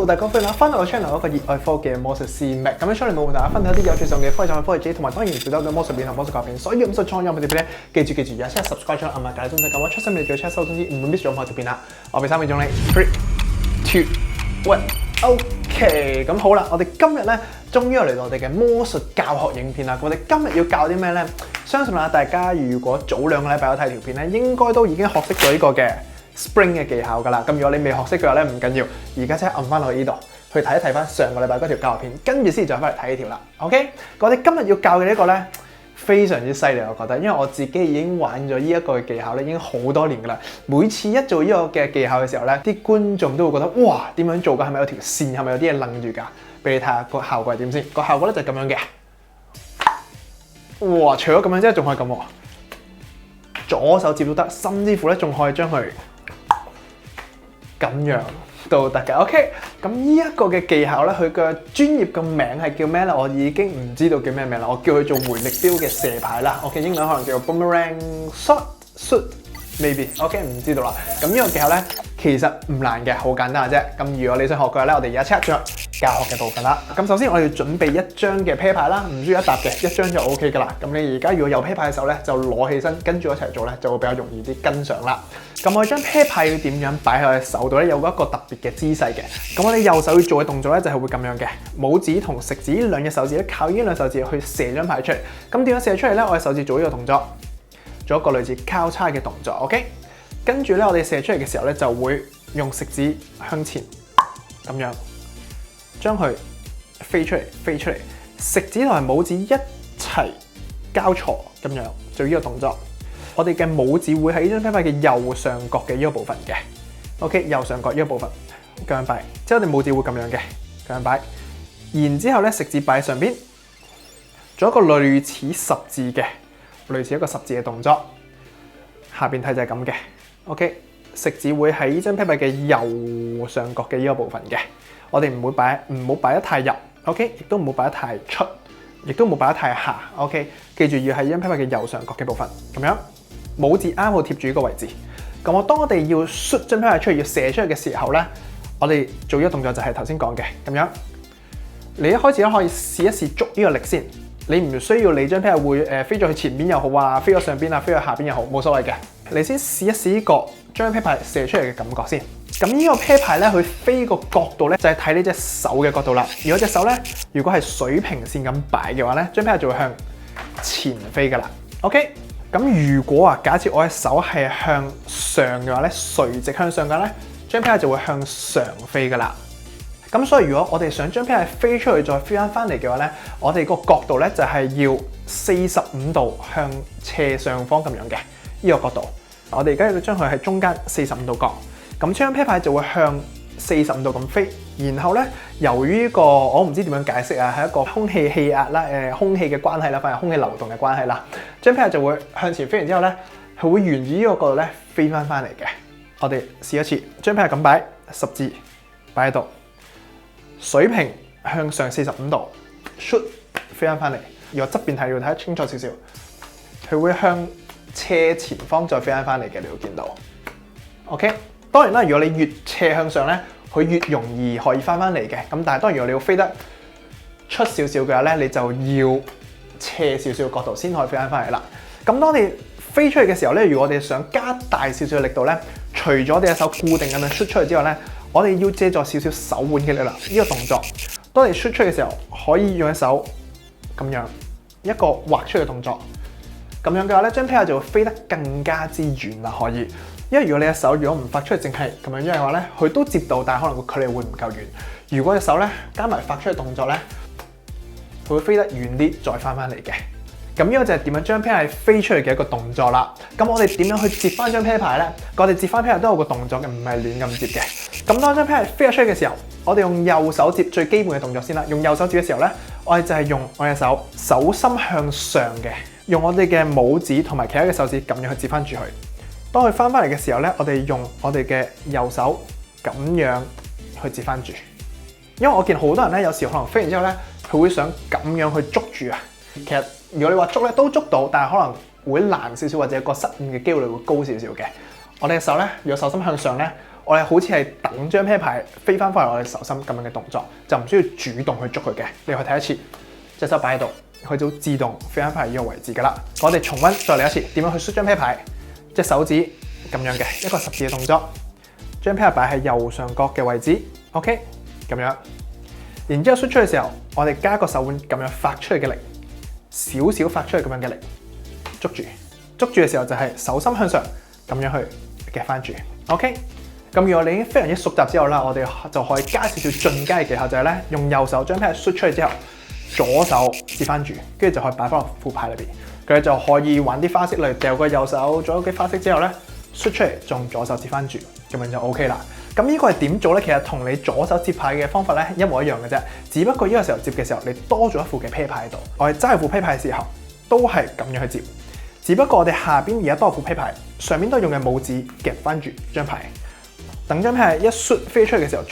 大家歡迎翻到我 channel 一個熱愛科技嘅魔術師 Mac， 咁樣 channel 會同大家分享一啲有趣上嘅科技科技同埋當然少得嘅魔術片同魔術教片，所以唔使創意我哋片咧，記住而家先 subscribe 咗，按埋隔離鐘仔咁我出新片叫 check 收通知，唔會 miss 咗我條片啦。我俾3秒鐘你 ，3、2、1，OK， 咁好啦，我哋今日咧終於又嚟到我哋嘅魔術教學影片啦。我哋今日要教啲咩咧？相信大家如果早2個禮拜有睇條片咧，應該都已經學識咗呢個嘅 Spring 嘅技巧㗎啦。咁如果你未學識嘅話咧，唔緊要，而家即刻按翻落去呢度去睇一睇翻上個禮拜嗰條教學片，跟住先再翻嚟睇呢條啦。OK， 我哋今日要教嘅呢個咧非常之犀利，我覺得，因為我自己已經玩咗呢一個技巧咧，已經好多年㗎啦。每次一做呢個嘅技巧嘅時候咧，啲觀眾都會覺得哇，點樣做㗎？係咪有條線？係咪有啲嘢楞住㗎？俾你睇下個效果係點先。個效果咧就係咁樣嘅。哇！除咗咁樣之外，仲可以咁喎，左手接都得，甚至乎咧仲可以將佢咁樣都得嘅。OK， 咁呢一個嘅技巧咧，佢嘅專業嘅名係叫咩咧？我已經唔知道叫咩名啦。我叫佢做回力鏢嘅射牌啦。OK， 英文可能叫做 boomerang shot shoot。Maybe，OK， 唔知道啦。咁呢個技巧咧，其實唔難嘅，好簡單嘅啫。咁如果你想學嘅話咧，我哋而家即刻進入教學嘅部分啦。咁首先我哋要準備一張嘅啤牌啦，唔需要一沓嘅，一張就 OK 噶啦。咁你而家如果有啤牌嘅時候咧，就攞起身跟住我一齊做咧，就會比較容易啲跟上啦。咁我哋將啤牌要點樣擺喺手度咧？有一個特別嘅姿勢嘅。咁我哋右手要做嘅動作咧，就係會咁樣嘅，拇指同食指兩隻手指咧，靠呢兩手指去射張牌出嚟。咁點樣射出嚟咧？我哋手指做呢個動作。做一個類似交叉嘅動作 ，OK， 跟住咧，我哋射出嚟嘅時候咧，就會用食指向前咁樣將佢飛出嚟，飛出嚟，食指同埋拇指一齊交錯咁樣做呢個動作。我哋嘅拇指會喺呢張啤牌嘅右上角嘅呢個部分嘅 ，OK， 右上角呢個部分咁樣擺，即係我哋拇指會咁樣嘅咁樣擺，然之後咧食指擺喺上邊，做一個類似十字嘅。類似一個十字嘅動作，下邊睇就係咁嘅。OK， 食指會喺呢張啤牌嘅右上角嘅呢個部分嘅。我哋唔好擺得太入 ，OK， 亦都唔好擺得太出，亦都唔好擺得太下 ，OK。記住要喺呢張啤牌嘅右上角嘅部分，咁樣拇指啱好貼住呢個位置。咁當我哋要 shoot 張啤牌出去，要射出去嘅時候咧，我哋做呢個動作就係頭先講嘅咁樣。你一開始咧可以試一試捉呢個力先。你唔需要你張啤牌會飛咗去前邊又好啊，飛咗上邊啊，飛咗下邊又好，冇所謂嘅。你先試一試呢個將啤牌射出嚟嘅感覺先。咁呢個啤牌咧，佢飛個角度咧就係睇呢隻手嘅角度啦。如果隻手咧，如果係水平線咁擺嘅話咧，張啤牌就會向前飛噶啦。OK， 咁如果假設我嘅手係向上嘅話咧，垂直向上嘅咧，張啤牌就會向上飛噶啦。咁所以如果我哋想將啤牌飛出去再飛翻嚟嘅話咧，我哋個角度咧就係要45度向斜上方咁樣嘅呢個角度。我哋而家要將佢喺中間45度角，咁將啤牌就會向45度咁飛。然後咧，由於呢個我唔知點樣解釋啊，係一個空氣氣壓啦，空氣嘅關係啦，反而空氣流動嘅關係啦，將啤牌就會向前飛完之後咧，佢會沿住呢個角度咧飛翻嚟嘅。我哋試一次，將啤牌咁擺，十字擺喺度。水平向上45度 ，shoot 飛翻嚟。如果側邊睇要睇得清楚少少，佢會向斜前方再飛翻嚟嘅，你會見到。OK， 當然啦，如果你越斜向上咧，佢越容易可以翻嚟嘅。咁但係當然，如果你要飛得出少少嘅話咧，你就要斜少少角度先可以飛翻嚟啦。咁當你飛出去嘅時候咧，如果我哋想加大少少嘅力度咧，除咗我哋隻手固定咁樣 shoot 出去之外咧，我哋要借助少少手腕嘅力量，呢個動作，當你 shoot 出嘅時候，可以用隻手咁樣一個畫出嘅動作，咁樣嘅話咧，張啤牌就會飛得更加之遠啦。可以，因為如果你隻手如果唔發出去，淨係咁樣嘅話咧，佢都接到，但係可能個距離會唔夠遠。如果隻手咧加埋發出嘅動作咧，佢會飛得遠啲，再翻嚟嘅。咁呢個就係點樣將啤牌飛出去嘅一個動作啦。咁我哋點樣去接翻張啤牌咧？我哋接翻啤牌都有個動作嘅，唔係亂咁接嘅。咁當張啤牌飛咗出去嘅時候，我哋用右手接最基本嘅動作先啦。用右手接嘅時候咧，我哋就係用我隻手手心向上嘅，用我哋嘅拇指同埋其他嘅手指咁樣去接翻住佢。當佢翻嚟嘅時候咧，我哋用我哋嘅右手咁樣去接翻住。因為我見好多人咧，有時可能飛完之後咧，佢會想咁樣去捉住啊。其實如果你話捉咧都捉到，但係可能會難少少，或者個失誤嘅機會率會高少少嘅。我哋嘅手咧，如果手心向上咧，我哋好似係等張啤牌飛翻返嚟我哋手心咁樣嘅動作，就唔需要主動去捉佢嘅。你去睇一次，隻手擺喺度，佢就會自動飛翻返嚟呢個位置㗎啦。我哋重溫再嚟一次，點樣去摔張啤牌？隻手指咁樣嘅一個十字嘅動作，將啤牌擺喺右上角嘅位置 ，OK， 咁樣。然之後摔出嘅時候，我哋加個手腕咁樣發出嚟嘅力，少少發出嚟咁樣嘅力，捉住嘅時候就係手心向上咁樣去夾翻住 ，OK。咁如果你已經非常之熟習之後啦，我哋就可以加少少進階嘅技巧，就係咧用右手將啤牌摔出嚟之後，左手接翻住，跟住就可以擺翻落副牌裏邊。佢就可以玩啲花式，例如掉個右手左右嘅花式之後咧，摔出嚟再用左手接翻住，咁樣就 OK 啦。咁呢個係點做咧？其實同你左手接牌嘅方法咧一模一樣嘅啫，只不過呢個時候接嘅時候，你多咗一副嘅啤牌喺度。我哋揸副啤牌嘅時候都係咁樣去接，只不過我哋下邊而家多副啤牌，上面都係用嘅拇指夾翻住張牌，等張牌一摔飛出嚟嘅時候，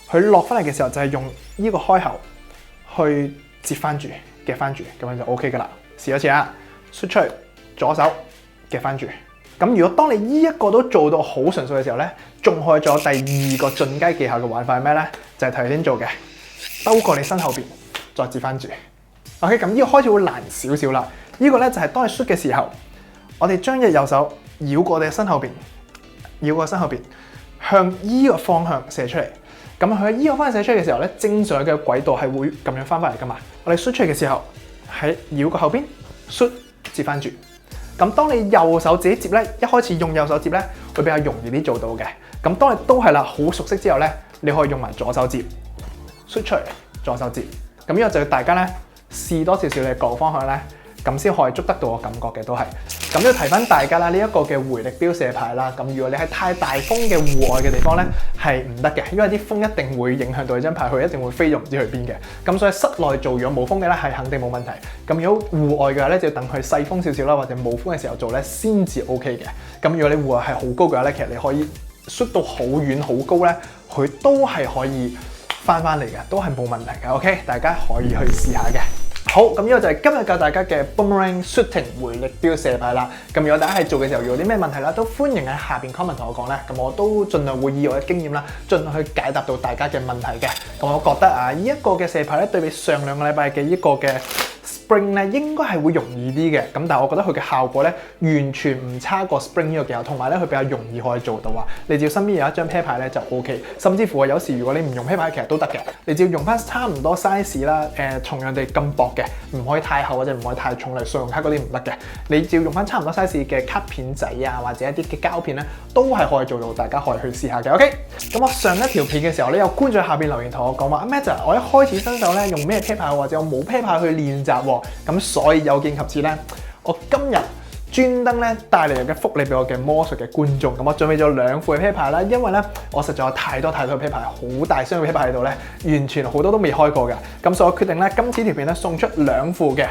佢落翻嚟嘅時候就係用呢個開口去接翻住、夾翻住，咁樣就 OK 噶啦。試一次啊，摔出去，左手夾翻住。咁如果當你呢一個都做到好純熟嘅時候咧，仲可以做第二個進階技巧嘅玩法係咩咧？就係頭先做嘅，兜過你身後邊，再接翻住。OK， 咁呢個開始會難少少啦。呢個咧就係當你摔嘅時候，我哋將隻右手繞過我哋身後邊，向呢個方向射出嚟。咁佢喺呢個方向射出嚟嘅時候咧，正常嘅軌道係會咁樣翻返嚟噶嘛。我哋摔出嚟嘅時候，喺繞過後邊，摔接翻住。咁當你右手自己接咧，一開始用右手接咧，會比較容易啲做到嘅。咁當你都係啦，好熟悉之後咧，你可以用埋左手接，摔出嚟，左手接。咁呢個就要大家咧試多少少嘅角度方向咧，咁先可以捉得到個感覺嘅都係。咁要提翻大家啦，呢一個嘅回力鏢射牌啦，咁如果你喺太大風嘅戶外嘅地方咧，係唔得嘅，因為啲風一定會影響到你張牌，佢一定會飛到唔知去邊嘅。咁所以室內做如果冇風嘅咧，係肯定冇問題。咁如果戶外嘅話咧，就要等佢細風少少啦，或者冇風嘅時候做咧，先至 OK 嘅。咁如果你戶外係好高嘅話咧，其實你可以摔到好遠好高咧，佢都係可以翻嚟嘅，都係冇問題嘅。OK， 大家可以去試下嘅。好，咁呢個就係今日教大家嘅 Boomerang Shooting 回力鏢射牌啦。咁如果大家係做嘅時候遇到啲咩問題啦，都歡迎喺下邊 comment 同我講咧。咁我都盡量會以我嘅經驗啦，盡量去解答到大家嘅問題嘅。咁我覺得啊，呢一個嘅射牌咧，對比上兩個禮拜嘅呢個嘅 Spring 咧，應該係會容易啲嘅。咁但係我覺得佢嘅效果咧，完全唔差過 Spring 呢個技巧，同埋咧佢比較容易可以做到啊。你只要身邊有一張啤牌咧就 OK， 甚至乎有時如果你唔用啤牌其實都得嘅，你只要用翻差唔多 size 啦，同樣地咁薄嘅，唔可以太厚或者唔可以太重，例如信用卡嗰啲唔得嘅。你只要用翻差唔多 size 嘅卡片仔啊，或者一啲嘅膠片咧，都係可以做到，大家可以去試下嘅。OK， 咁我上一條片嘅時候咧，有觀眾喺下邊留言同我講話，阿 Matt， 我一開始新手咧用咩啤牌或者我冇啤牌去練習喎，咁所以有見及此咧，我今日專登咧帶嚟嘅福利俾我嘅魔術嘅觀眾，咁我準備咗兩副嘅啤牌啦，因為咧我實在有太多嘅啤牌，好大箱嘅啤牌喺度咧，完全好多都未開過嘅，咁所以我決定咧今次條片咧送出兩副嘅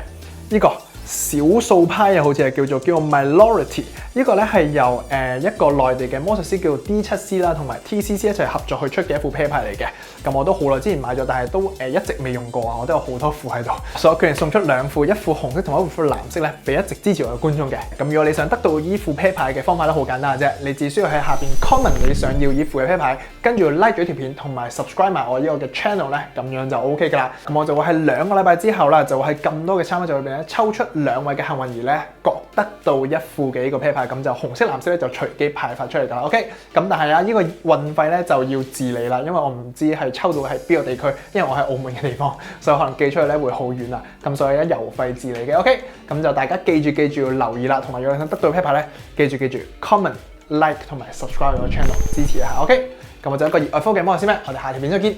呢個少數派啊，好似係叫做 Minority， 呢個咧係由一個內地嘅魔術師叫做 D7C 啦，同埋 TCC 一齊合作去出嘅一副啤牌嚟嘅。咁我都好耐之前買咗，但係都一直未用過啊，我都有好多副喺度，所以我決定送出兩副，一副紅色同一副藍色咧，俾一直支持我嘅觀眾嘅。咁如果你想得到依副啤牌嘅方法咧，好簡單嘅啫，你只需要喺下邊 comment 你想要依副嘅啤牌，跟住 like 咗條片同埋 subscribe 埋我呢個嘅 channel 咧，咁樣就 OK 噶啦。咁我就會喺2個禮拜之後啦，就會喺咁多嘅參加者裏邊咧抽出2位嘅幸運兒咧，各得到一副嘅呢個啤牌，咁就紅色、藍色咧就隨機派發出嚟㗎啦。OK， 咁但係啊，呢個運費咧就要自理啦，因為我唔知係抽到係邊個地區，因為我喺澳門嘅地方，所以可能寄出去咧會好遠啦。咁所以咧郵費自理嘅。OK， 咁就大家記住要留意啦，同埋如果想得到啤牌咧，記住 comment、like 同埋 subscribe 我個 channel 支持一下。OK， 咁我就一個熱愛科嘅魔術師咩，我哋下條片再見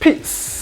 ，peace。